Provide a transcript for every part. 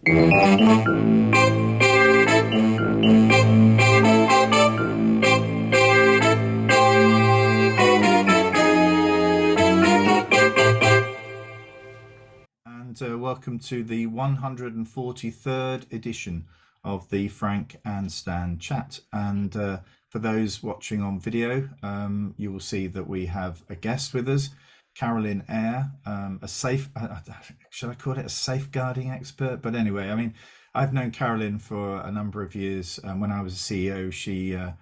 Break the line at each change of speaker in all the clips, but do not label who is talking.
And welcome to the 143rd edition of the Frank and Stan chat. And for those watching on video, you will see that we have a guest with us, Carolyn Eyre, should I call it a safeguarding expert? But anyway, I mean, I've known Carolyn for a number of years. When I was a CEO,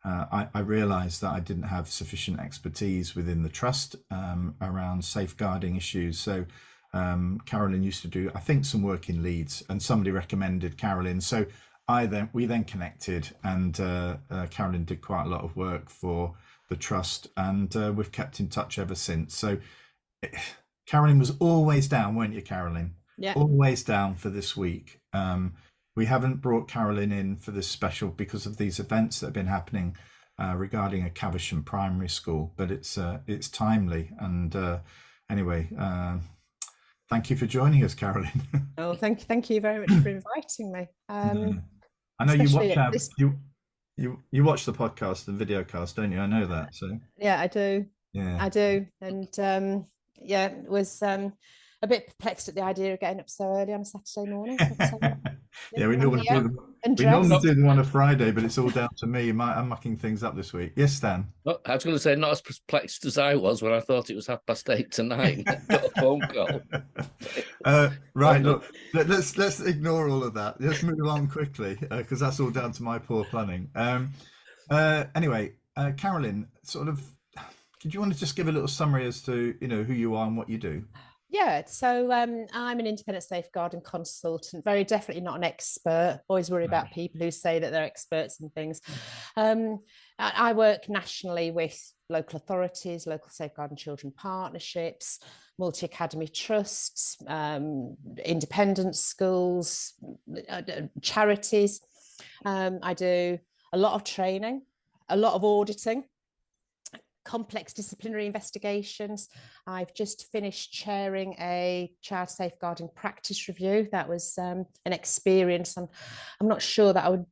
I realised that I didn't have sufficient expertise within the trust around safeguarding issues. So Carolyn used to do, I think, some work in Leeds, and somebody recommended Carolyn. So we then connected, and Carolyn did quite a lot of work for the trust, and we've kept in touch ever since. So Carolyn was always down, weren't you, Carolyn?
Yeah.
Always down for this week. We haven't brought Carolyn in for this special because of these events that have been happening regarding a Cavendish Primary School, but it's timely. And anyway, thank you for joining us, Carolyn.
Oh, thank you very much for inviting me.
I know you watch the podcast and videocast, don't you? I know that. So
yeah, I do.
Yeah,
I do. And yeah, it was a bit perplexed at the idea of getting up so early on a Saturday morning. But,
yeah, we normally do the one on Friday, but it's all down to me. I'm mucking things up this week. Yes, Stan.
Oh, I was going to say, not as perplexed as I was when I thought it was 8:30 tonight. Got a phone call.
Right, look, let's ignore all of that. Let's move along quickly because that's all down to my poor planning. Anyway, Carolyn, sort of, did you want to just give a little summary as to who you are and what you do?
Yeah, so I'm an independent safeguarding consultant, very definitely not an expert. Always worry about people who say that they're experts in things. I work nationally with local authorities, local safeguarding children partnerships, multi-academy trusts, independent schools, charities. I do a lot of training, a lot of auditing, complex disciplinary investigations. I've just finished chairing a child safeguarding practice review. That was an experience. I'm not sure that I would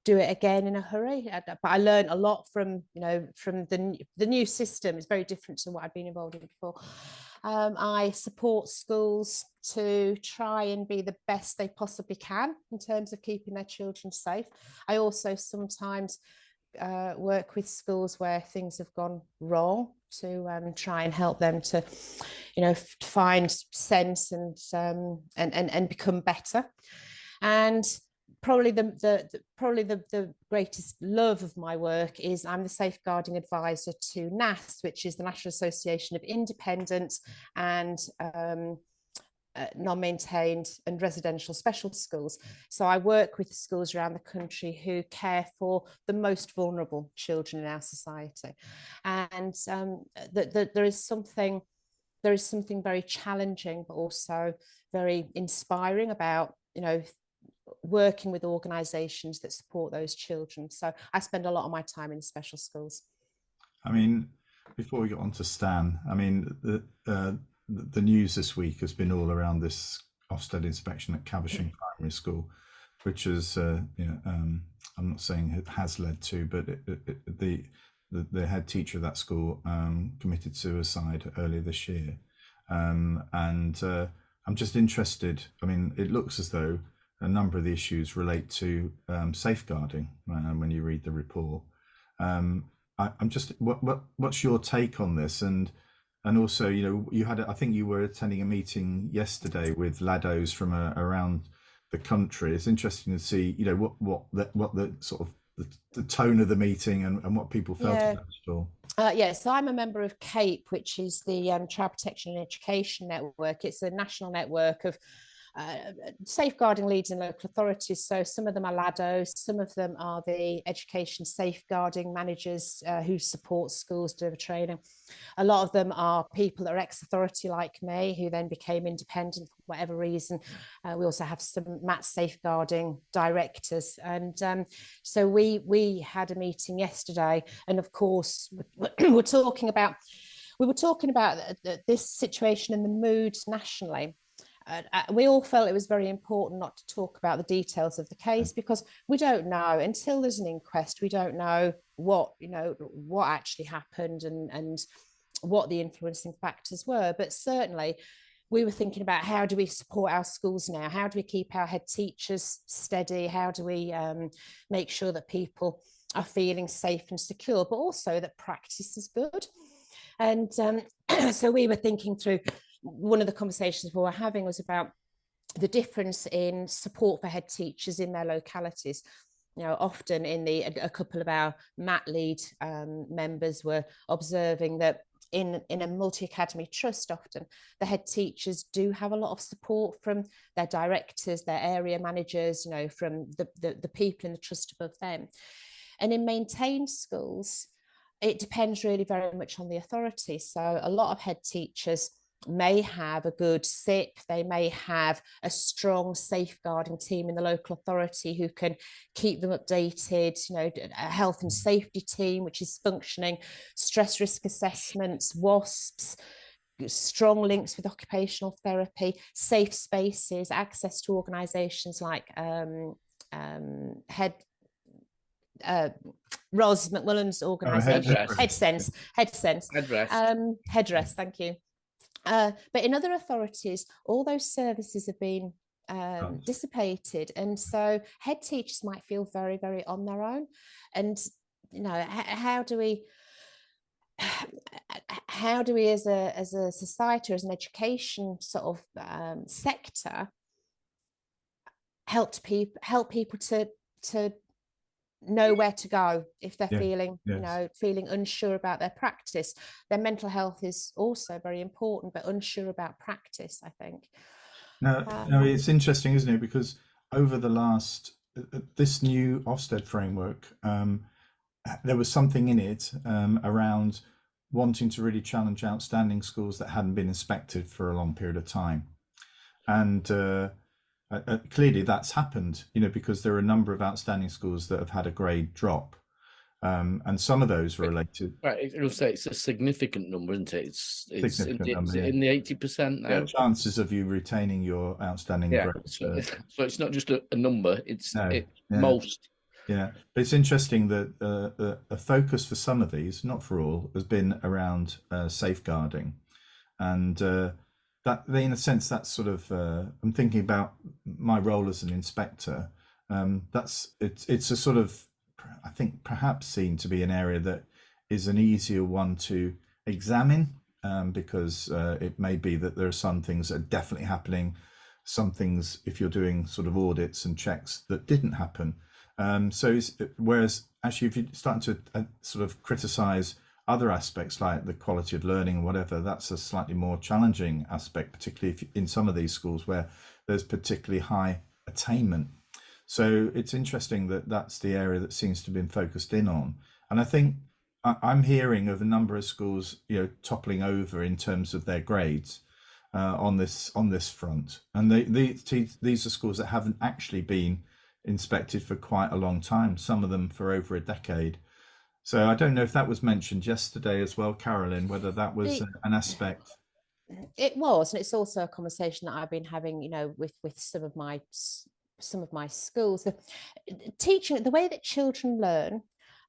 do it again in a hurry, but I learned a lot from the new system. It's very different to what I'd been involved in before. I support schools to try and be the best they possibly can in terms of keeping their children safe. I also sometimes work with schools where things have gone wrong to try and help them to find sense and become better. And probably the greatest love of my work is I'm the safeguarding advisor to NAS, which is the National Association of Independent and non-maintained and residential special schools. So I work with schools around the country who care for the most vulnerable children in our society. And there is something very challenging but also very inspiring about working with organisations that support those children. So I spend a lot of my time in special schools.
I mean, before we get on to Stan, I mean, the news this week has been all around this Ofsted inspection at Cavendish Primary School, which is, I'm not saying it has led to, but the head teacher of that school committed suicide earlier this year. And I'm just interested, I mean, it looks as though a number of the issues relate to safeguarding when you read the report. I'm just, what's your take on this? And also, you had, I think you were attending a meeting yesterday with LADOs from around the country. It's interesting to see, what the sort of the tone of the meeting and what people felt about it all.
So I'm a member of CAPE, which is the Child Protection and Education Network. It's a national network of safeguarding leads in local authorities. So some of them are LADOs, some of them are the education safeguarding managers who support schools deliver training. A lot of them are people that are ex-authority like me who then became independent for whatever reason. We also have some MAT safeguarding directors. And so we had a meeting yesterday, and of course we were talking about this situation and the mood nationally. we all felt it was very important not to talk about the details of the case, because we don't know until there's an inquest. We don't know what actually happened and what the influencing factors were. But certainly we were thinking about, how do we support our schools now? How do we keep our head teachers steady? How do we make sure that people are feeling safe and secure, but also that practice is good? And so we were thinking through, one of the conversations we were having was about the difference in support for head teachers in their localities. Often a couple of our MAT lead members were observing that in a multi-academy trust, often the head teachers do have a lot of support from their directors, their area managers, from the people in the trust above them. And in maintained schools, it depends really very much on the authority. So a lot of head teachers may have a good SIP, they may have a strong safeguarding team in the local authority who can keep them updated, a health and safety team which is functioning, stress risk assessments, WASPs, strong links with occupational therapy, safe spaces, access to organisations like Ros McMullen's organisation, Headrest, thank you. But in other authorities, all those services have been dissipated, and so head teachers might feel very, very on their own. And how do we as a society, as an education sort of sector, help people to know where to go if they're feeling unsure about their practice? Their mental health is also very important, but unsure about practice, I think.
No, it's interesting, isn't it? Because over the last this new Ofsted framework, there was something in it around wanting to really challenge outstanding schools that hadn't been inspected for a long period of time, and clearly that's happened, because there are a number of outstanding schools that have had a grade drop, and some of those are related.
Right, it'll say it's a significant number, isn't it? It's in the 80% now.
Yeah, chances of you retaining your outstanding grades.
So it's not just a number; it's most.
Yeah, but it's interesting that a focus for some of these, not for all, has been around safeguarding, and that, in a sense, that's sort of I'm thinking about my role as an inspector. It's a sort of, I think, perhaps seen to be an area that is an easier one to examine, because it may be that there are some things that are definitely happening, some things, if you're doing sort of audits and checks, that didn't happen. Whereas actually, if you're starting to sort of criticize other aspects like the quality of learning or whatever, that's a slightly more challenging aspect, particularly if in some of these schools where there's particularly high attainment. So it's interesting that that's the area that seems to have been focused in on. And I think I'm hearing of a number of schools, toppling over in terms of their grades on this front. And these are schools that haven't actually been inspected for quite a long time, some of them for over a decade. So I don't know if that was mentioned yesterday as well, Carolyn, whether that was an aspect.
It was, and it's also a conversation that I've been having, with some of my schools. Teaching, the way that children learn,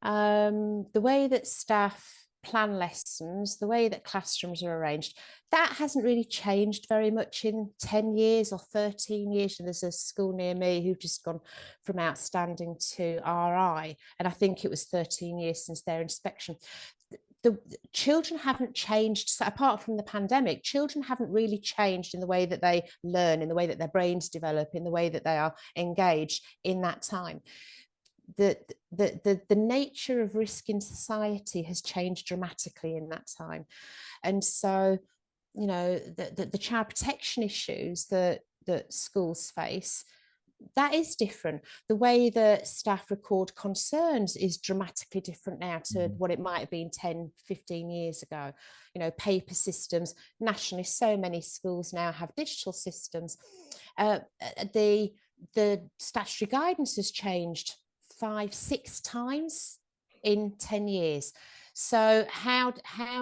the way that staff plan lessons, the way that classrooms are arranged, that hasn't really changed very much in 10 years or 13 years. And there's a school near me who've just gone from outstanding to RI, and I think it was 13 years since their inspection. The children haven't changed, so apart from the pandemic, children haven't really changed in the way that they learn, in the way that their brains develop, in the way that they are engaged in that time. The nature of risk in society has changed dramatically in that time. And so, the child protection issues that schools face, that is different. The way that staff record concerns is dramatically different now to what it might have been 10, 15 years ago. Paper systems, nationally, so many schools now have digital systems. The statutory guidance has changed 5-6 times in 10 years. So how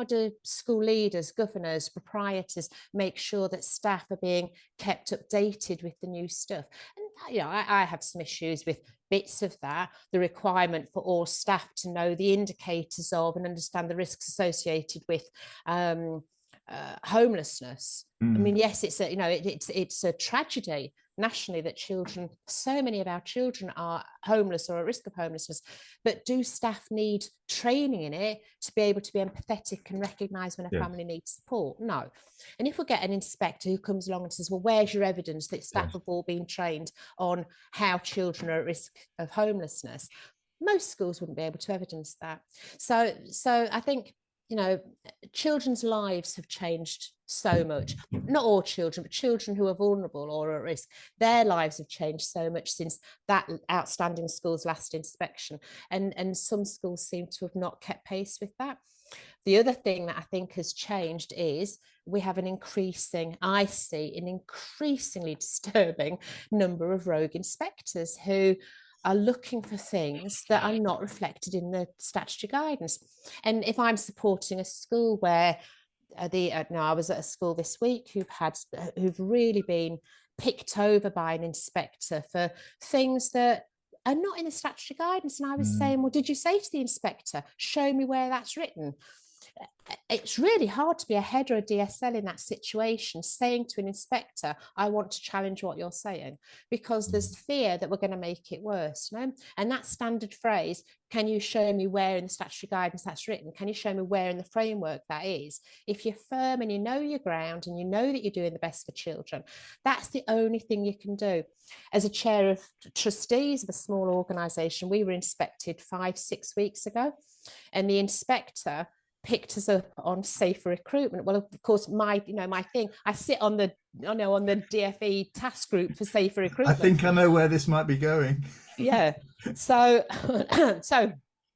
do school leaders, governors, proprietors make sure that staff are being kept updated with the new stuff? And you know, I have some issues with bits of that, the requirement for all staff to know the indicators of and understand the risks associated with homelessness. I mean, yes, it's a, you know, it's a tragedy nationally that children, so many of our children are homeless or at risk of homelessness, but do staff need training in it to be able to be empathetic and recognise when a family needs support? No. And if we get an inspector who comes along and says, well, where's your evidence that staff have all been trained on how children are at risk of homelessness? Most schools wouldn't be able to evidence that. So I think, you know, children's lives have changed so much. Not all children, but children who are vulnerable or at risk, their lives have changed so much since that outstanding school's last inspection. And some schools seem to have not kept pace with that. The other thing that I think has changed is we have I see an increasingly disturbing number of rogue inspectors who are looking for things that are not reflected in the statutory guidance. And if I'm supporting a school where I was at a school this week who've really been picked over by an inspector for things that are not in the statutory guidance. And I was saying, well, did you say to the inspector, show me where that's written? It's really hard to be a head or a DSL in that situation, saying to an inspector, I want to challenge what you're saying, because there's fear that we're going to make it worse. You know? And that standard phrase, can you show me where in the statutory guidance that's written? Can you show me where in the framework that is? If you're firm and you know your ground and you know that you're doing the best for children, that's the only thing you can do. As a chair of trustees of a small organisation, we were inspected 5-6 weeks ago, and the inspector picked us up on safer recruitment. Well, of course, my thing, I sit on the DFE task group for safer recruitment.
I think I know where this might be going.
Yeah. So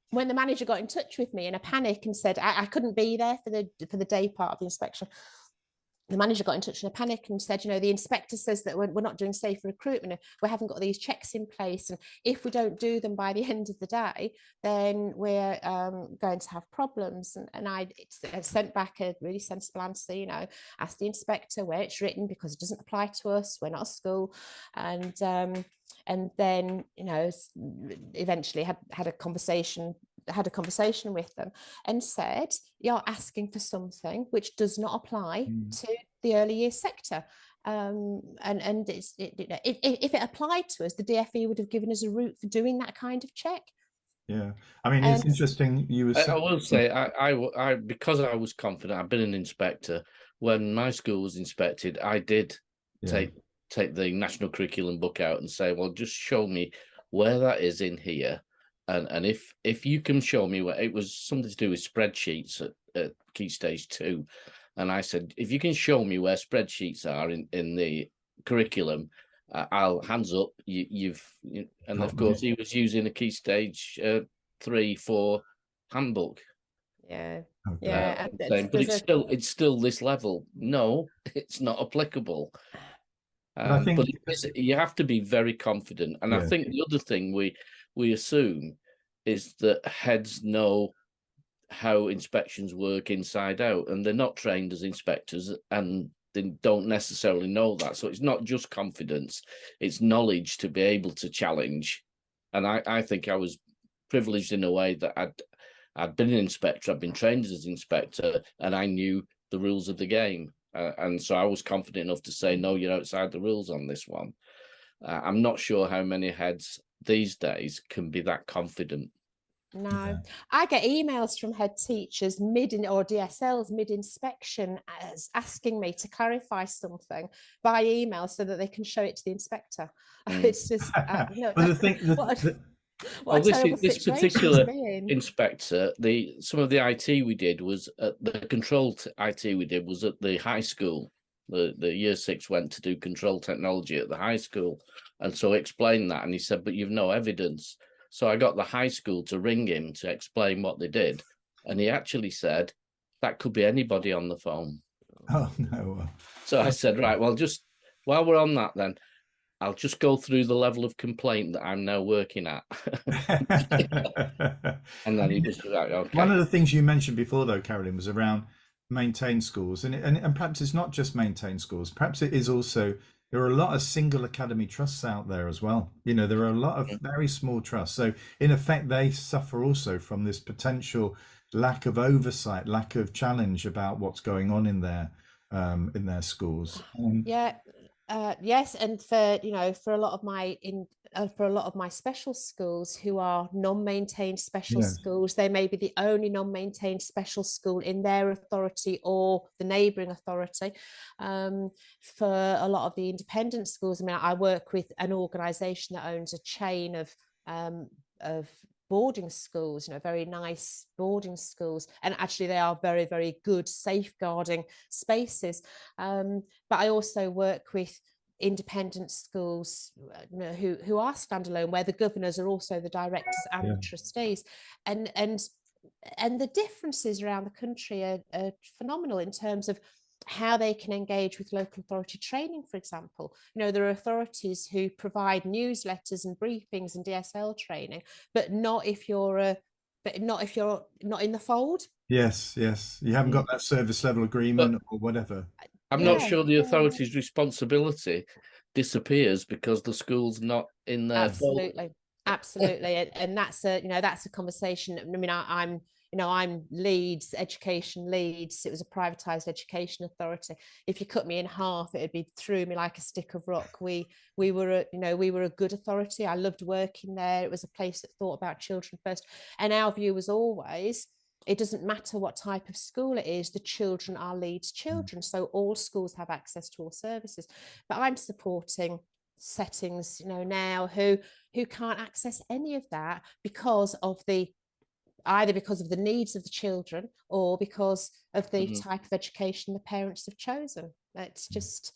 when the manager got in touch with me in a panic and said I couldn't be there for the day part of the inspection, the manager got in touch in a panic and said, you know, the inspector says that we're not doing safer recruitment, we haven't got these checks in place, and if we don't do them by the end of the day, then we're going to have problems. And I sent back a really sensible answer, you know, asked the inspector where it's written, because it doesn't apply to us, we're not a school. And then, you know, eventually had a conversation with them and said, you're asking for something which does not apply to the early years sector. And if it applied to us, the DFE would have given us a route for doing that kind of check.
Yeah, I mean, it's interesting. You were
I will say, I because I was confident, I've been an inspector. When my school was inspected, I did take the national curriculum book out and say, well, just show me where that is in here. And if you can show me where, it was something to do with spreadsheets at Key Stage 2. And I said, if you can show me where spreadsheets are in the curriculum, I'll hands up. And of course, he was using a Key Stage 3-4 handbook.
Yeah.
Okay.
Yeah.
But it's still this level. No, it's not applicable. But you have to be very confident. And I think the other thing we assume is that heads know how inspections work inside out, and they're not trained as inspectors, and they don't necessarily know that. So it's not just confidence, it's knowledge to be able to challenge. And I think I was privileged in a way that I'd been an inspector, I'd been trained as an inspector, and I knew the rules of the game. And so I was confident enough to say, no, you're outside the rules on this one. I'm not sure how many heads these days can be that confident.
No, I get emails from head teachers or DSLs mid-inspection asking me to clarify something by email so that they can show it to the inspector. It's just
this particular inspector, some of the IT we did was the controlled IT we did was at the high school. The year 6 went to do control technology at the high school, and so I explained that, and he said, but you've no evidence. So I got the high school to ring him to explain what they did, and he actually said that could be anybody on the phone.
Oh no!
So I said, right, well, just while we're on that, then I'll just go through the level of complaint that I'm now working at. And then he just like, okay.
One of the things you mentioned before, though, Carolyn, was around maintained schools, and perhaps it's not just maintained schools. Perhaps it is also, there are a lot of single academy trusts out there as well. You know, there are a lot of very small trusts. So in effect, they suffer also from this potential lack of oversight, lack of challenge about what's going on in their schools.
Yes, and for for a lot of my special schools who are non-maintained special schools, they may be the only non-maintained special school in their authority or the neighbouring authority. For a lot of the independent schools, I mean, I work with an organisation that owns a chain of boarding schools, very nice boarding schools, and actually they are very, very good safeguarding spaces. But I also work with independent schools who are standalone, where the governors are also the directors and the trustees, and the differences around the country are phenomenal in terms of how they can engage with local authority training, for example. There are authorities who provide newsletters and briefings and DSL training, but not if you're not in the fold.
Yes, you haven't got that service level agreement or whatever.
I'm not sure the authority's responsibility disappears because the school's not in their fold.
Absolutely, and that's a conversation. I mean, I'm Leeds, Education Leeds. It was a privatised education authority. If you cut me in half, it'd be through me like a stick of rock. We were a good authority. I loved working there. It was a place that thought about children first, and our view was always, it doesn't matter what type of school it is, the children are Leeds children. So all schools have access to all services. But I'm supporting settings, now who can't access any of that because of either because of the needs of the children or because of the type of education the parents have chosen. It's just,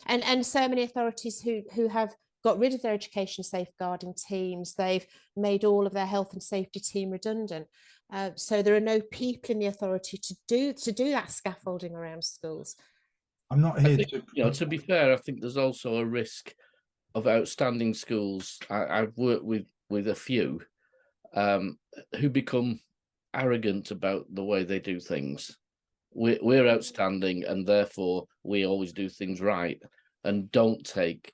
and so many authorities who have got rid of their education safeguarding teams. They've made all of their health and safety team redundant. So there are no people in the authority to do that scaffolding around schools.
I'm not here
to be fair, I think there's also a risk of outstanding schools. I've worked with a few who become arrogant about the way they do things. We're outstanding, and therefore we always do things right, and don't take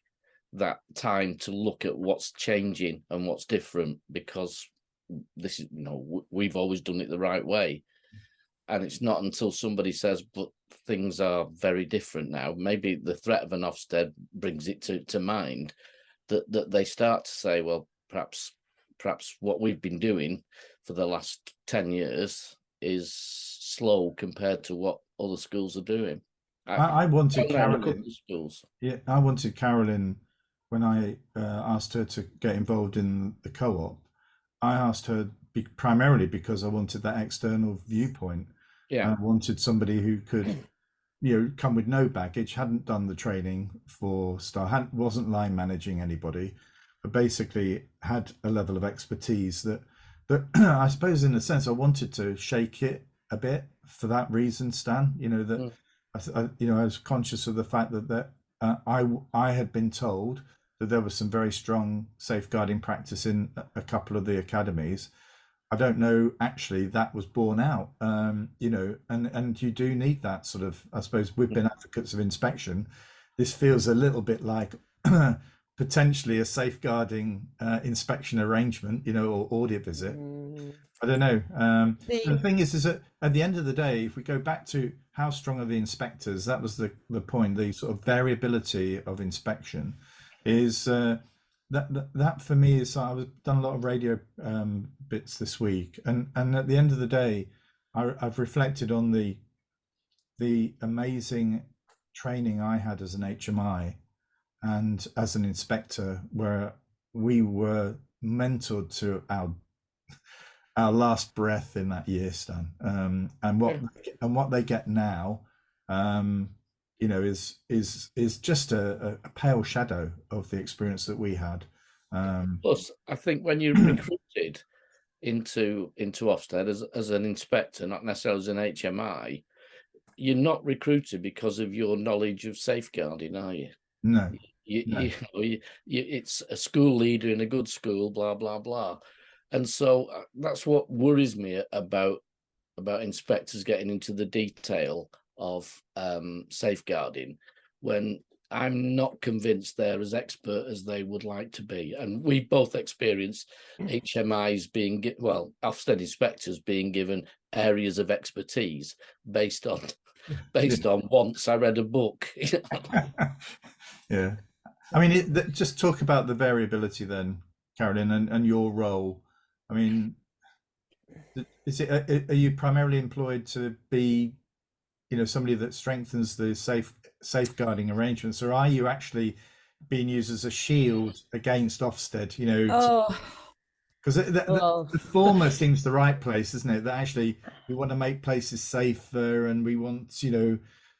that time to look at what's changing and what's different, because this is, we've always done it the right way. And it's not until somebody says, but things are very different now, maybe the threat of an Ofsted brings it to mind, that they start to say, well, perhaps what we've been doing for the last 10 years is slow compared to what other schools are doing.
I wanted Carolyn.
Schools.
Yeah, I wanted Carolyn, when I asked her to get involved in the co-op. I asked her primarily because I wanted that external viewpoint. I wanted somebody who could, come with no baggage, hadn't done the training for staff, wasn't line managing anybody, but basically had a level of expertise that I suppose, in a sense, I wanted to shake it a bit for that reason, Stan. I was conscious of the fact that I had been told that there was some very strong safeguarding practice in a couple of the academies. I don't know, actually, that was borne out, and you do need that sort of, I suppose, we've been advocates of inspection. This feels a little bit like potentially a safeguarding inspection arrangement, or audit visit. I don't know. The thing is that at the end of the day, if we go back to how strong are the inspectors, that was the point, the sort of variability of inspection is that for me is, I've done a lot of radio bits this week, and at the end of the day, I've reflected on the amazing training I had as an HMI and as an inspector, where we were mentored to our last breath in that year, Stan, and what they get now, is just a pale shadow of the experience that we had.
Plus, I think when you're recruited into Ofsted as an inspector, not necessarily as an HMI, you're not recruited because of your knowledge of safeguarding, are you?
No.
It's a school leader in a good school, blah blah blah, and so that's what worries me about inspectors getting into the detail of safeguarding, when I'm not convinced they're as expert as they would like to be. And we both experienced HMIs being, Ofsted inspectors being given areas of expertise based on once I read a book.
Yeah. I mean, just talk about the variability then, Carolyn, and your role. I mean, is it, are you primarily employed to be, somebody that strengthens the safeguarding arrangements, or are you actually being used as a shield against Ofsted? Because the former seems the right place, isn't it? That actually we want to make places safer, and we want,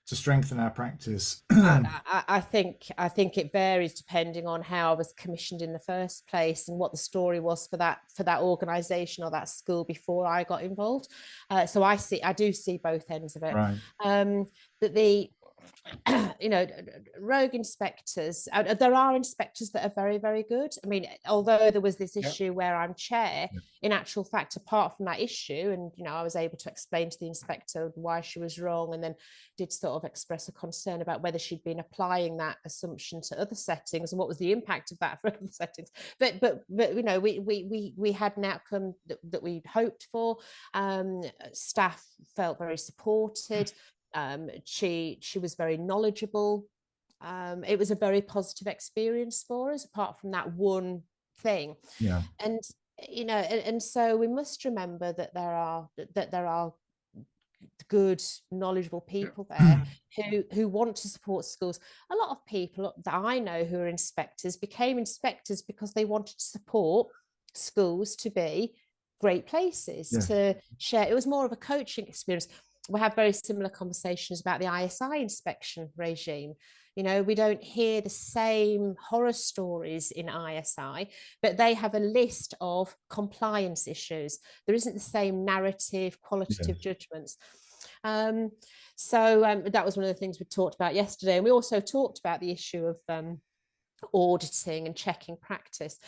to strengthen our practice.
I think it varies depending on how I was commissioned in the first place and what the story was for that organisation or that school before I got involved. So I do see both ends of it.
Right.
That the rogue inspectors, there are inspectors that are very, very good. I mean, although there was this issue where I'm chair, in actual fact, apart from that issue, and I was able to explain to the inspector why she was wrong, and then did sort of express a concern about whether she'd been applying that assumption to other settings and what was the impact of that for other settings. But we had an outcome that we'd hoped for. Staff felt very supported. She was very knowledgeable. It was a very positive experience for us, apart from that one thing.
Yeah.
And and so we must remember that there are good, knowledgeable people there who want to support schools. A lot of people that I know who are inspectors became inspectors because they wanted to support schools to be great places to share. It was more of a coaching experience. We have very similar conversations about the ISI inspection regime. We don't hear the same horror stories in ISI, but they have a list of compliance issues. There isn't the same narrative, qualitative judgments. So that was one of the things we talked about yesterday. And we also talked about the issue of auditing and checking practice.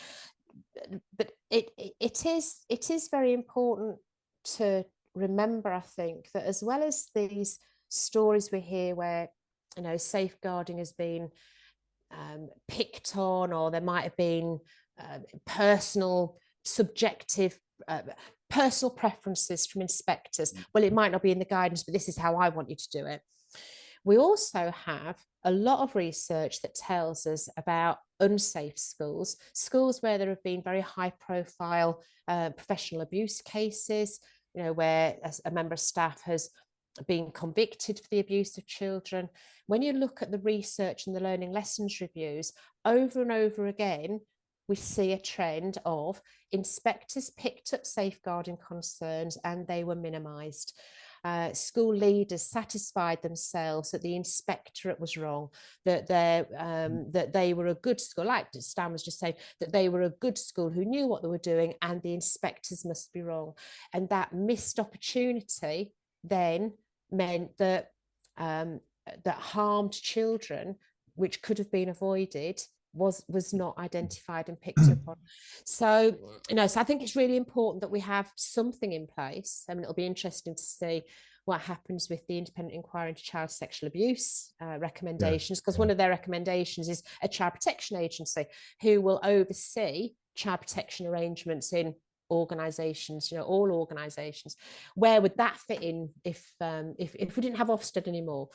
But it is very important to remember, I think, that as well as these stories we hear where safeguarding has been picked on, or there might have been personal subjective personal preferences from inspectors. Well, it might not be in the guidance, but this is how I want you to do it. We also have a lot of research that tells us about unsafe schools where there have been very high profile professional abuse cases, where a member of staff has been convicted for the abuse of children. When you look at the research and the learning lessons reviews, over and over again, we see a trend of inspectors picked up safeguarding concerns and they were minimised. School leaders satisfied themselves that the inspectorate was wrong, that they were a good school, like Stan was just saying, that they were a good school who knew what they were doing, and the inspectors must be wrong. And that missed opportunity then meant that that harmed children, which could have been avoided, was not identified and picked up on. So, so I think it's really important that we have something in place. I mean, it'll be interesting to see what happens with the independent inquiry into child sexual abuse recommendations, because one of their recommendations is a child protection agency who will oversee child protection arrangements in organizations, all organizations. Where would that fit in if we didn't have Ofsted anymore?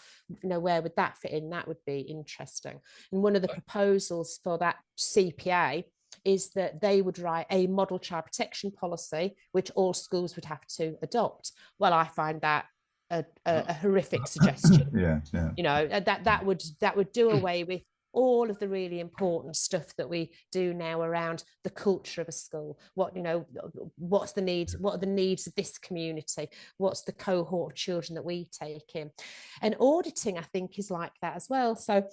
Where would that fit in? That would be interesting. And one of the proposals for that CPA is that they would write a model child protection policy, which all schools would have to adopt. Well, I find that a horrific suggestion. That would do away with all of the really important stuff that we do now around the culture of a school. What's the needs? What are the needs of this community? What's the cohort of children that we take in? And auditing, I think, is like that as well. So,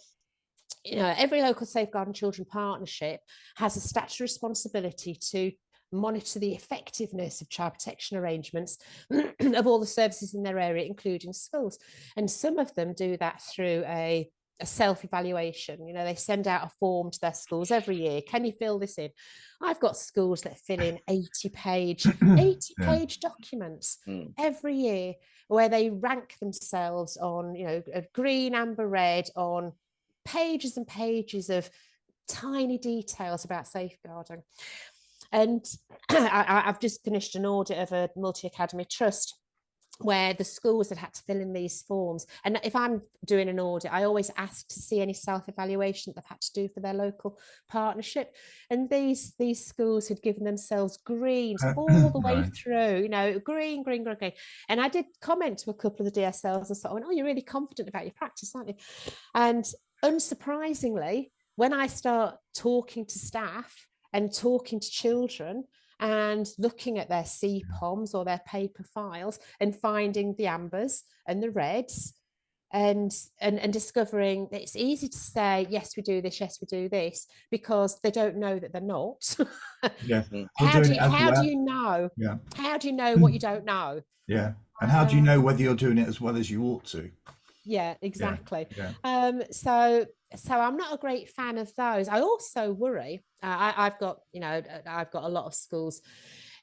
every local safeguarding children partnership has a statutory responsibility to monitor the effectiveness of child protection arrangements of all the services in their area, including schools. And some of them do that through a a self-evaluation. You know, they send out a form to their schools every year. Can you fill this in? I've got schools that fill in 80-page documents every year, where they rank themselves on, you know, a green, amber, red, on pages and pages of tiny details about safeguarding. And I've just finished an audit of a multi-academy trust where the schools had to fill in these forms. And if I'm doing an audit, I always ask to see any self-evaluation they've had to do for their local partnership. And these schools had given themselves greens all the way through, you know, green. And I did comment to a couple of the DSLs and sort of went, oh, you're really confident about your practice, aren't you? And unsurprisingly, when I start talking to staff and talking to children and looking at their CPOMs or their paper files and finding the ambers and the reds and discovering that it's easy to say, yes, we do this, because they don't know that they're not.
Yeah.
How do you know?
Yeah.
How do you know what you don't know?
Yeah. And how do you know whether you're doing it as well as you ought to?
Yeah, exactly.
Yeah.
So I'm not a great fan of those. I also worry. I've got a lot of schools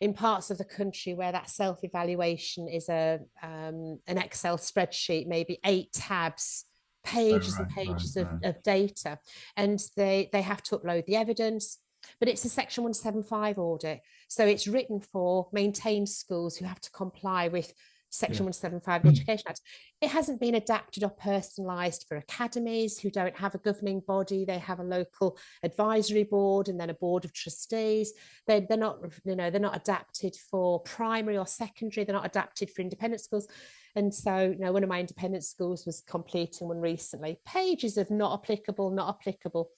in parts of the country where that self-evaluation is an Excel spreadsheet, maybe 8 tabs, pages and pages of data, and they have to upload the evidence. But it's a Section 175 audit, so it's written for maintained schools who have to comply with Section 175 of the Education Act. It hasn't been adapted or personalised for academies who don't have a governing body. They have a local advisory board and then a board of trustees. They're not adapted for primary or secondary. They're not adapted for independent schools. And so, you know, one of my independent schools was completing one recently. Pages of not applicable.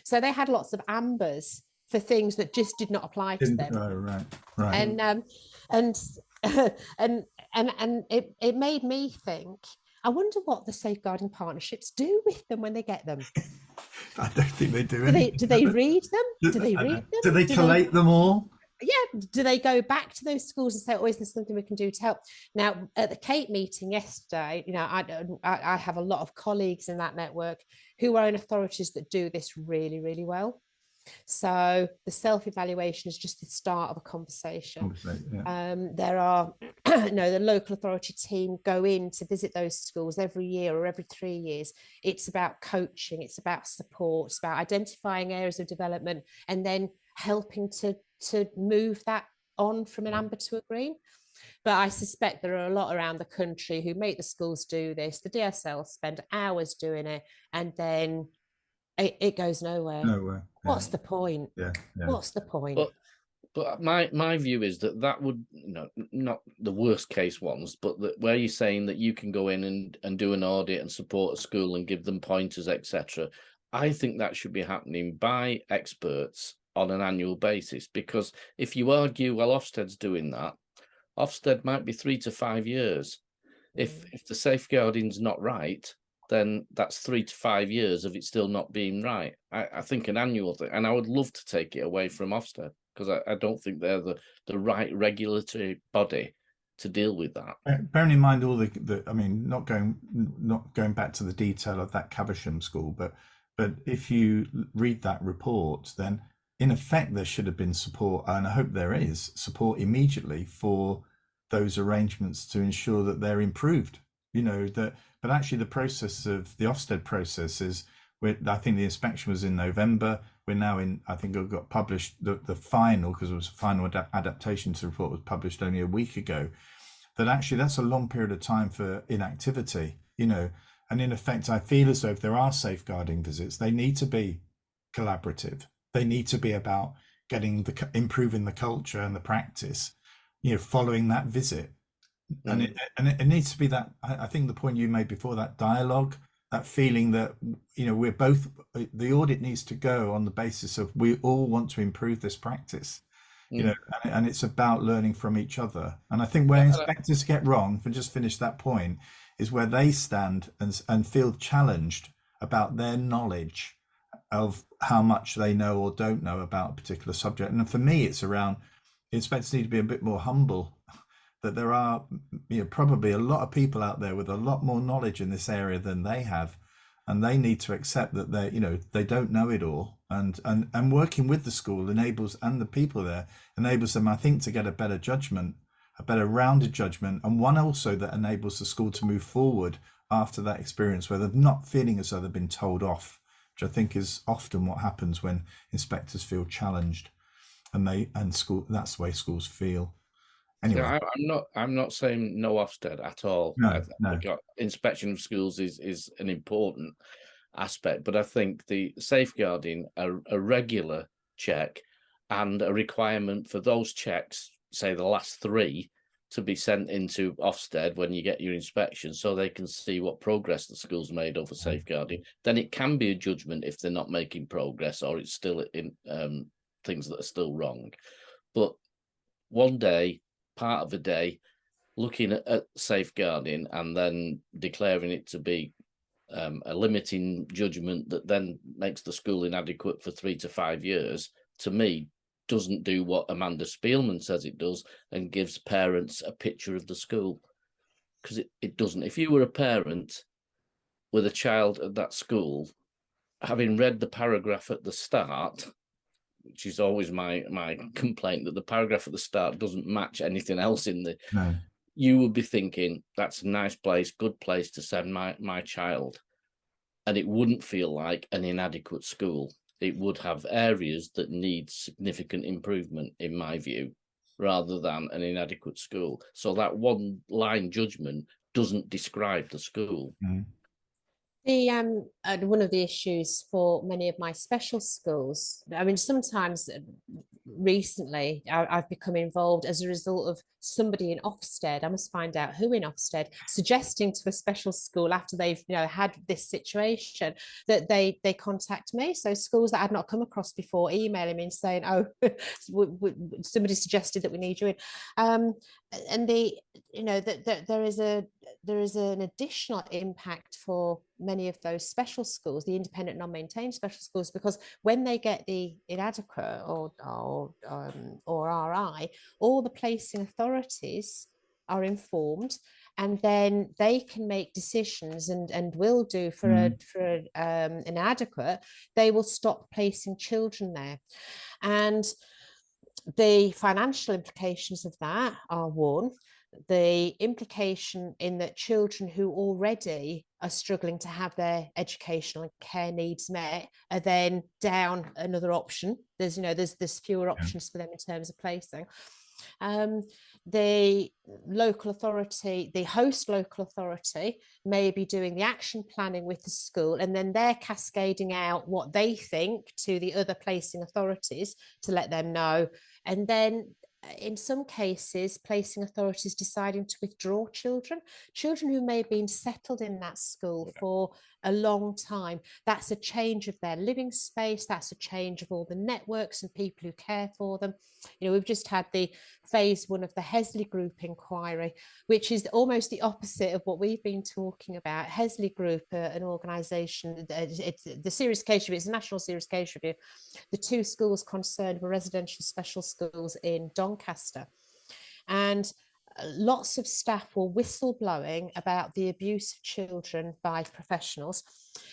So they had lots of ambers for things that just did not apply to them.
Right.
And it made me think, I wonder what the safeguarding partnerships do with them when they get them.
I don't think they do.
Do they read them? Do they read them?
Do they collate them all?
Yeah. Do they go back to those schools and say, oh, is there something we can do to help? Now, at the Cape meeting yesterday, you know, I have a lot of colleagues in that network who are in authorities that do this really, really well. So the self-evaluation is just the start of a conversation. There are, the local authority team go in to visit those schools every year or every 3 years. It's about coaching, it's about support, it's about identifying areas of development and then helping to move that on from an amber to a green. But I suspect there are a lot around the country who make the schools do this. The DSL spend hours doing it, and then it goes nowhere. What's the point? What's the point?
But my view is that would, you know, not the worst case ones, but where you're saying that you can go in and do an audit and support a school and give them pointers, etc. I think that should be happening by experts on an annual basis, because if you argue, well, Ofsted's doing that, Ofsted might be 3 to 5 years. If the safeguarding's not right, then that's 3 to 5 years of it still not being right. I think an annual thing, and I would love to take it away from Ofsted, because I don't think they're the right regulatory body to deal with that.
Bearing in mind all the I mean, not going back to the detail of that Caversham school, but if you read that report, then in effect there should have been support, and I hope there is support immediately for those arrangements to ensure that they're improved. You know, but actually the process of the Ofsted process is, I think the inspection was in November. We're now in, I think it got published, the final, because it was a final adaptation to the report was published only a week ago. That actually that's a long period of time for inactivity, you know, and in effect I feel as though if there are safeguarding visits, they need to be collaborative. They need to be about improving the culture and the practice, you know, following that visit. And it needs to be that, I think the point you made before, that dialogue, that feeling that, you know, the audit needs to go on the basis of we all want to improve this practice, you know, and it's about learning from each other. And I think where inspectors get wrong, if I just finish that point, is where they stand and feel challenged about their knowledge of how much they know or don't know about a particular subject. And for me, it's around inspectors need to be a bit more humble, that there are, you know, probably a lot of people out there with a lot more knowledge in this area than they have, and they need to accept that they don't know it all, and working with the school enables, and the people there enables them, I think, to get a better judgment, a better rounded judgment, and one also that enables the school to move forward after that experience, where they're not feeling as though they've been told off, which I think is often what happens when inspectors feel challenged, and school, that's the way schools feel. Anyway,
so I'm not saying no Ofsted at all.
No,
I
no.
got inspection of schools is an important aspect, but I think the safeguarding, a regular check, and a requirement for those checks, say the last 3, to be sent into Ofsted when you get your inspection, so they can see what progress the school's made over safeguarding. Then it can be a judgment if they're not making progress, or it's still in things that are still wrong. But one day, part of a day, looking at safeguarding and then declaring it to be a limiting judgment that then makes the school inadequate for 3 to 5 years, to me, doesn't do what Amanda Spielman says it does, and gives parents a picture of the school. Because it doesn't. If you were a parent with a child at that school, having read the paragraph at the start, which is always my complaint, that the paragraph at the start doesn't match anything else in the...
No.
You would be thinking, that's a nice place, good place to send my child. And it wouldn't feel like an inadequate school. It would have areas that need significant improvement, in my view, rather than an inadequate school. So that one line judgment doesn't describe the school.
Mm.
One of the issues for many of my special schools, I mean, sometimes recently I've become involved as a result of somebody in Ofsted, I must find out who in Ofsted, suggesting to a special school after they've had this situation that they contact me. So schools that I'd not come across before emailing me and saying, oh, somebody suggested that we need you in. And there is an additional impact for many of those special schools, the independent non-maintained special schools, because when they get the inadequate or RI, all the placing authorities are informed, and then they can make decisions and will do for an inadequate. They will stop placing children there, and the financial implications of that are one. The implication in that children who already are struggling to have their educational and care needs met are then down another option. There's fewer options for them in terms of placing. The local authority, the host local authority, may be doing the action planning with the school, and then they're cascading out what they think to the other placing authorities to let them know. And then in some cases, placing authorities deciding to withdraw children who may have been settled in that school for a long time. That's a change of their living space. That's a change of all the networks and people who care for them. We've just had the phase 1 of the Hesley Group inquiry, which is almost the opposite of what we've been talking about. Hesley Group, an organisation, it's the serious case review, it's a national serious case review. The 2 schools concerned were residential special schools in Doncaster. And lots of staff were whistleblowing about the abuse of children by professionals.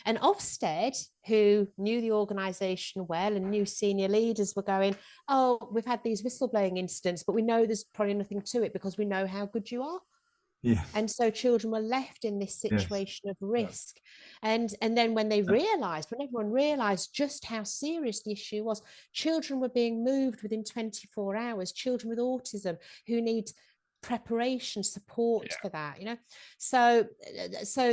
And Ofsted, who knew the organisation well and knew senior leaders, were going, oh, we've had these whistleblowing incidents, but we know there's probably nothing to it because we know how good you are.
Yeah.
And so children were left in this situation of risk. And then when everyone realized just how serious the issue was, children were being moved within 24 hours, children with autism who need preparation, support for that, so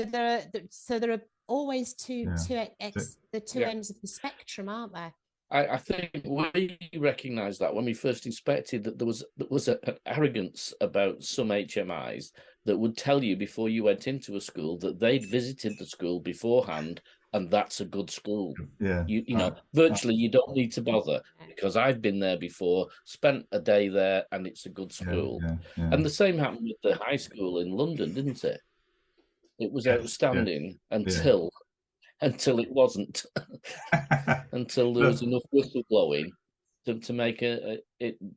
there are always two ends of the spectrum, aren't there?
I think we recognised that when we first inspected, that there was an arrogance about some HMIs that would tell you before you went into a school that they'd visited the school beforehand and that's a good school.
Yeah.
Virtually you don't need to bother because I've been there before, spent a day there, and it's a good school.
Yeah.
And the same happened with the high school in London, didn't it? It was outstanding until it wasn't, until there was enough whistleblowing to make it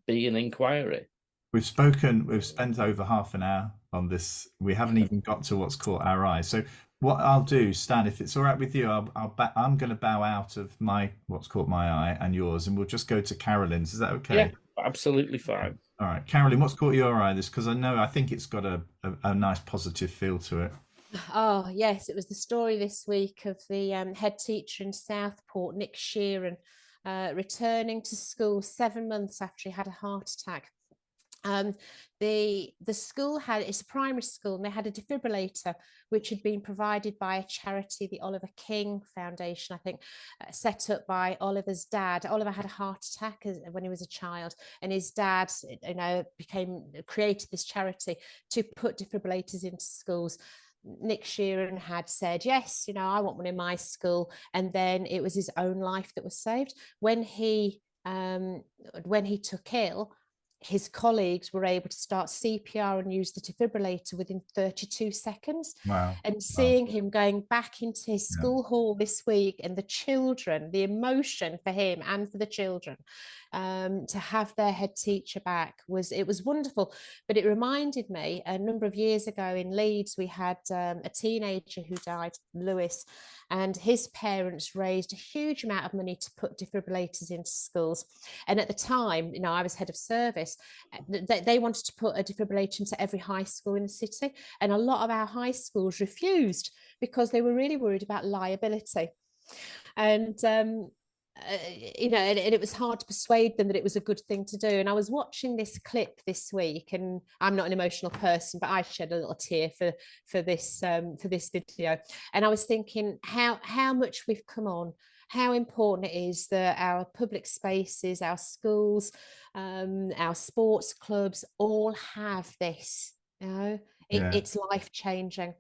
be an inquiry.
We've spent over half an hour on this. We haven't even got to what's caught our eye. So what I'll do, Stan, if it's all right with you, I'm going to bow out of my what's caught my eye and yours, and we'll just go to Carolyn's. Is that
Yeah,
okay?
absolutely fine.
All right, Carolyn, what's caught your eye? This because I think it's got a nice positive feel to it.
Oh yes, it was the story this week of the head teacher in Southport, Nick Sheeran, returning to school 7 months after he had a heart attack. The school it's a primary school, and they had a defibrillator which had been provided by a charity, the Oliver King Foundation, I think, set up by Oliver's dad. Oliver had a heart attack when he was a child, and his dad, created this charity to put defibrillators into schools. Nick Sheeran had said, yes, I want one in my school, and then it was his own life that was saved. When he took ill, his colleagues were able to start CPR and use the defibrillator within 32 seconds.
Wow.
And seeing him going back into his school hall this week, and the children, the emotion for him and for the children, to have their head teacher back was wonderful. But it reminded me, a number of years ago in Leeds, we had a teenager who died, Lewis, and his parents raised a huge amount of money to put defibrillators into schools. And at the time, I was head of service. They wanted to put a defibrillator into every high school in the city, and a lot of our high schools refused because they were really worried about liability. And and it was hard to persuade them that it was a good thing to do. And I was watching this clip this week, and I'm not an emotional person, but I shed a little tear for this video. And I was thinking how much we've come on, how important it is that our public spaces, our schools, our sports clubs all have this. It's life-changing.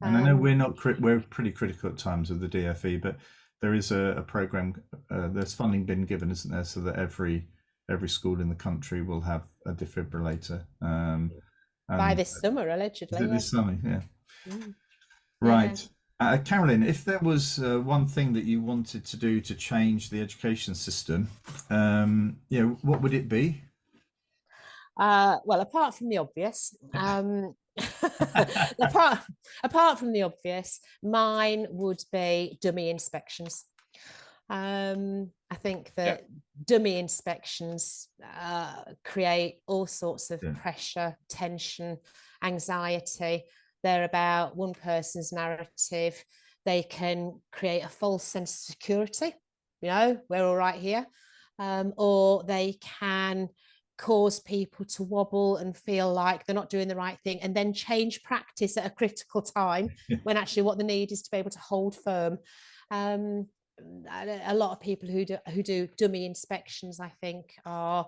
And I know we're pretty critical at times of the DFE, but there is a program. There's funding been given, isn't there, so that every school in the country will have a defibrillator
by this summer, allegedly.
Is it this summer? Yeah. Right. Carolyn, if there was one thing that you wanted to do to change the education system, what would it be?
Well, apart from the obvious, apart from the obvious, mine would be dummy inspections. I think that dummy inspections create all sorts of pressure, tension, anxiety. They're about one person's narrative. They can create a false sense of security. We're all right here. Or they can cause people to wobble and feel like they're not doing the right thing, and then change practice at a critical time when actually what they need is to be able to hold firm. A lot of people who do dummy inspections, I think, are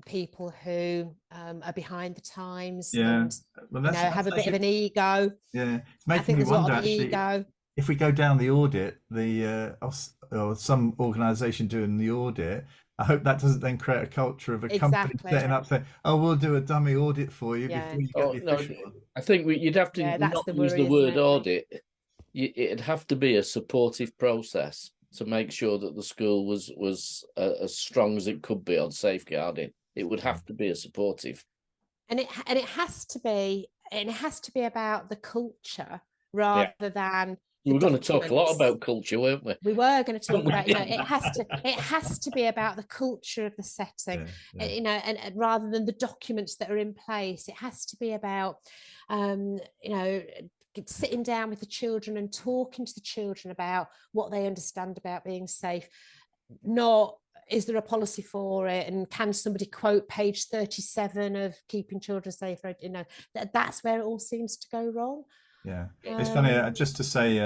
people who are behind the times and have a bit of an ego.
Yeah, it's making me wonder actually. If we go down the audit, or some organisation doing the audit, I hope that doesn't then create a culture of a company setting up saying, "Oh, we'll do a dummy audit for you before you get the official."
I think you'd have to not use the word audit. It'd have to be a supportive process to make sure that the school was as strong as it could be on safeguarding. It would have to be a supportive,
and it has to be about the culture rather than.
We were going to talk a lot about culture, weren't we?
We were going to talk about, it has to be about the culture of the setting, and rather than the documents that are in place. It has to be about, sitting down with the children and talking to the children about what they understand about being safe. Not, is there a policy for it, and can somebody quote page 37 of keeping children safe? That's where it all seems to go wrong.
Yeah, it's funny, just to say,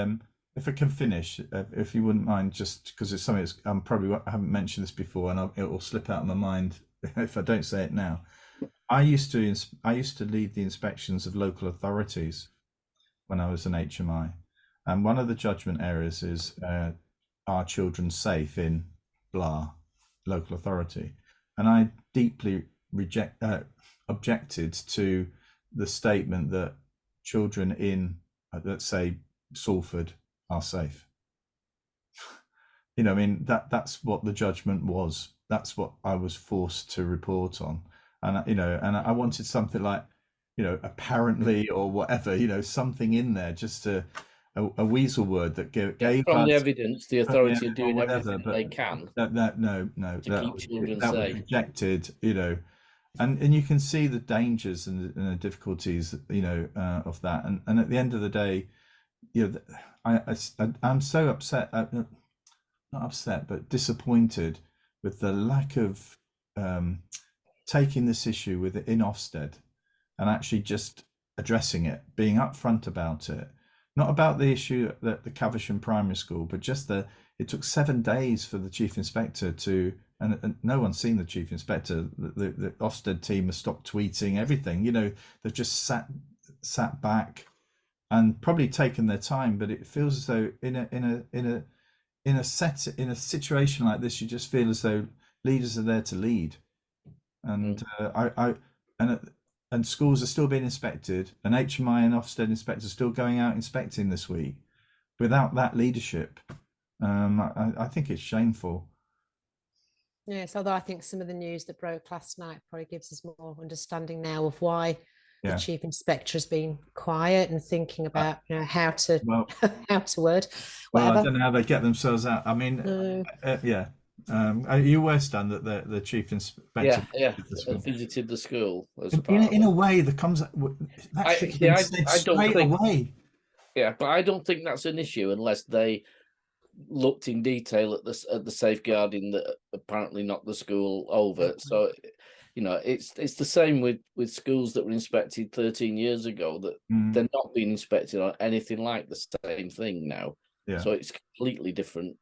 if I can finish, if you wouldn't mind, just because it's something that's I haven't mentioned this before, and it will slip out of my mind if I don't say it now. I used to lead the inspections of local authorities when I was an HMI, and one of the judgment areas is, are children safe in blah local authority? And I deeply objected to the statement that children in, let's say, Salford are safe. That's what the judgment was. That's what I was forced to report on. And I wanted something like, apparently, or whatever, something in there just to, a weasel word that gave
from
us
the evidence, the authority are doing
whatever,
everything they can
that
keep children
was
safe.
rejected, you know, and you can see the dangers and the difficulties, you know, of that. And at the end of the day, you know, I'm so upset, not upset, but disappointed with the lack of taking this issue in Ofsted and actually just addressing it, being upfront about it. Not about the issue at the Cavendish Primary School, but just it took 7 days for the chief inspector to, and no one's seen the chief inspector. The Ofsted team has stopped tweeting everything. You know, they've just sat back and probably taken their time. But it feels as though in a situation like this, you just feel as though leaders are there to lead, and and schools are still being inspected, and HMI and Ofsted inspectors are still going out inspecting this week without that leadership. I think it's shameful.
Yes, although I think some of the news that broke last night probably gives us more understanding now of why the chief inspector has been quiet and thinking about, you know, how to word whatever.
Well, I don't know how they get themselves out. I mean, are you aware, Stan, that the chief inspector
visited the school as
in a way that comes that should have been said straight away.
Yeah, but I don't think that's an issue unless they looked in detail at the safeguarding that apparently knocked the school over. So, you know, it's the same with schools that were inspected 13 years ago, that they're not being inspected on anything like the same thing now. So it's completely different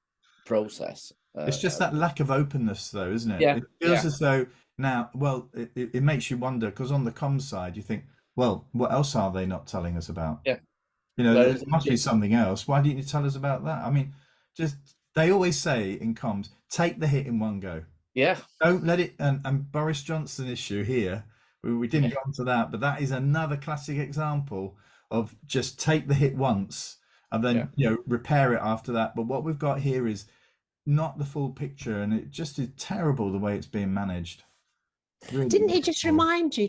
process.
It's just that lack of openness, though, isn't it?
Yeah,
it feels as though now, well, it makes you wonder, because on the comms side, you think, well, what else are they not telling us about?
Yeah.
You know, there must be something else. Why didn't you tell us about that? I mean, they always say in comms, take the hit in one go.
Yeah.
Don't let it, and Boris Johnson issue here, we didn't go into that, but that is another classic example of just take the hit once and then, you know, repair it after that. But what we've got here is not the full picture, and it just is terrible the way it's being managed. Really
didn't he just remind you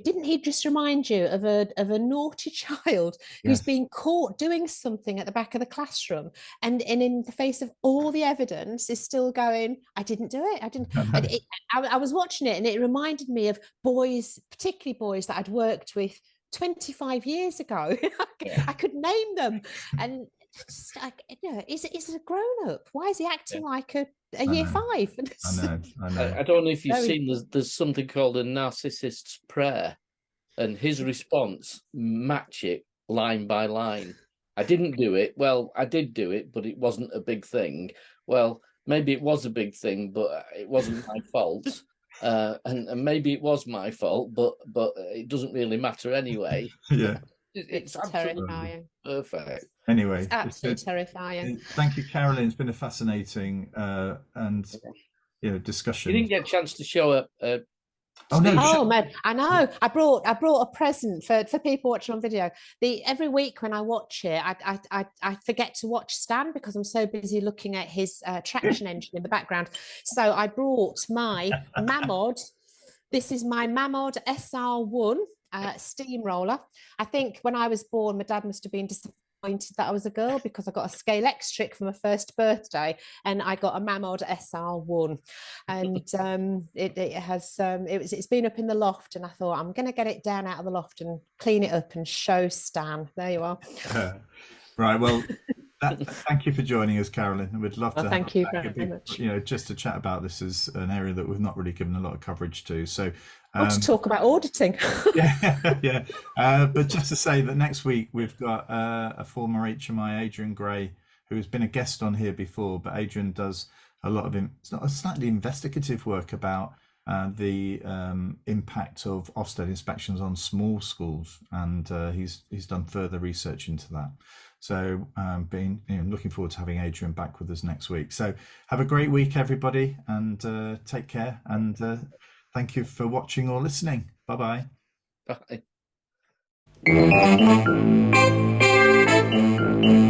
of a naughty child who's been caught doing something at the back of the classroom, and in the face of all the evidence is still going, I didn't do it, I didn't. I was watching it and it reminded me of boys, particularly boys that I'd worked with 25 years ago. I could name them, and just like, you know, is a grown-up. Why is he acting like a year 5?
I know.
I don't know if you've seen, there's something called a narcissist's prayer, and his response match it line by line. I didn't do it. Well, I did do it, but it wasn't a big thing. Well, maybe it was a big thing, but it wasn't my fault. And maybe it was my fault, but it doesn't really matter anyway.
Yeah.
It's terrifying.
Perfect.
Anyway,
it's absolutely terrifying.
Thank you, Carolyn. It's been a fascinating and discussion.
You didn't get a chance to show up.
Man, I know. I brought a present for people watching on video. Every week when I watch it, I forget to watch Stan because I'm so busy looking at his traction engine in the background. So I brought my Mamod. This is my Mamod SR1 steamroller. I think when I was born, my dad must have been disappointed that I was a girl, because I got a scale X-trick for my first birthday and I got a Mamod SR1, and it's been up in the loft, and I thought I'm going to get it down out of the loft and clean it up and show Stan. There you are.
Right, well, thank you for joining us, Carolyn. We'd love to
thank you very much.
You know, just to chat about this is an area that we've not really given a lot of coverage to. So
to talk about auditing.
But just to say that next week we've got a former HMI, Adrian Gray, who's been a guest on here before, but Adrian does a lot of slightly investigative work about the impact of Ofsted inspections on small schools, and he's done further research into that. So looking forward to having Adrian back with us next week. So have a great week, everybody, and take care, and thank you for watching or listening. Bye-bye.
Bye.